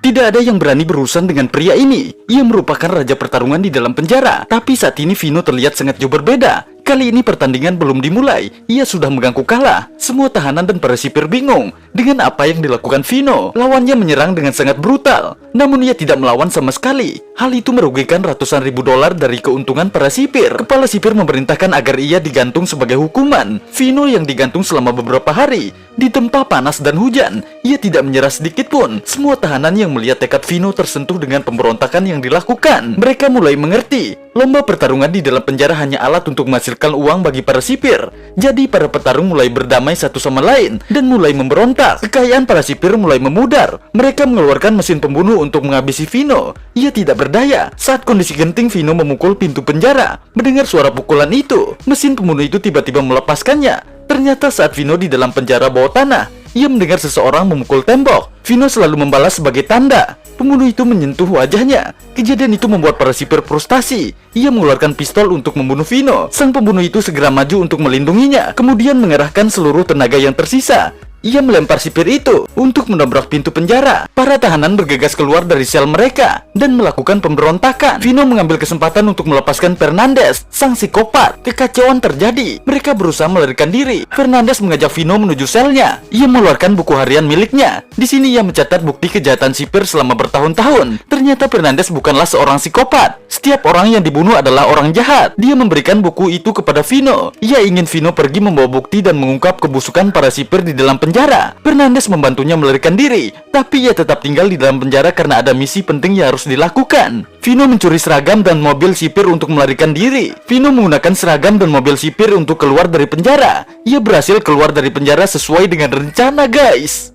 Tidak ada yang berani berurusan dengan pria ini. Ia merupakan raja pertarungan di dalam penjara. Tapi saat ini Vino terlihat sangat jauh berbeda. Kali ini pertandingan belum dimulai, ia sudah mengaku kalah. Semua tahanan dan para sipir bingung dengan apa yang dilakukan Vino. Lawannya menyerang dengan sangat brutal, namun ia tidak melawan sama sekali. Hal itu merugikan ratusan ribu dolar dari keuntungan para sipir. Kepala sipir memerintahkan agar ia digantung sebagai hukuman. Vino yang digantung selama beberapa hari di tempat panas dan hujan. Ia tidak menyerah sedikit pun. Semua tahanan yang melihat tekad Vino tersentuh dengan pemberontakan yang dilakukan. Mereka mulai mengerti, lomba pertarungan di dalam penjara hanya alat untuk menghasilkan uang bagi para sipir. Jadi para petarung mulai berdamai satu sama lain dan mulai memberontak. Kekayaan para sipir mulai memudar. Mereka mengeluarkan mesin pembunuh untuk menghabisi Vino. Ia tidak berdaya. Saat kondisi genting, Vino memukul pintu penjara. Mendengar suara pukulan itu, mesin pembunuh itu tiba-tiba melepaskannya. Ternyata saat Vino di dalam penjara bawah tanah, ia mendengar seseorang memukul tembok. Vino selalu membalas sebagai tanda. Pembunuh itu menyentuh wajahnya. Kejadian itu membuat para sipir frustasi. Ia mengeluarkan pistol untuk membunuh Vino. Sang pembunuh itu segera maju untuk melindunginya, kemudian mengerahkan seluruh tenaga yang tersisa. Ia melempar sipir itu untuk mendobrak pintu penjara. Para tahanan bergegas keluar dari sel mereka dan melakukan pemberontakan. Vino mengambil kesempatan untuk melepaskan Fernandez, sang psikopat. Kekacauan terjadi. Mereka berusaha melarikan diri. Fernandez mengajak Vino menuju selnya. Ia mengeluarkan buku harian miliknya. Di sini ia mencatat bukti kejahatan sipir selama bertahun-tahun. Ternyata Fernandez bukanlah seorang psikopat. Setiap orang yang dibunuh adalah orang jahat. Dia memberikan buku itu kepada Vino. Ia ingin Vino pergi membawa bukti dan mengungkap kebusukan para sipir di dalam penjara. Fernandez membantunya melarikan diri, tapi ia tetap tinggal di dalam penjara karena ada misi penting yang harus dilakukan. Vino mencuri seragam dan mobil sipir untuk melarikan diri. Vino menggunakan seragam dan mobil sipir untuk keluar dari penjara. Ia berhasil keluar dari penjara sesuai dengan rencana, guys.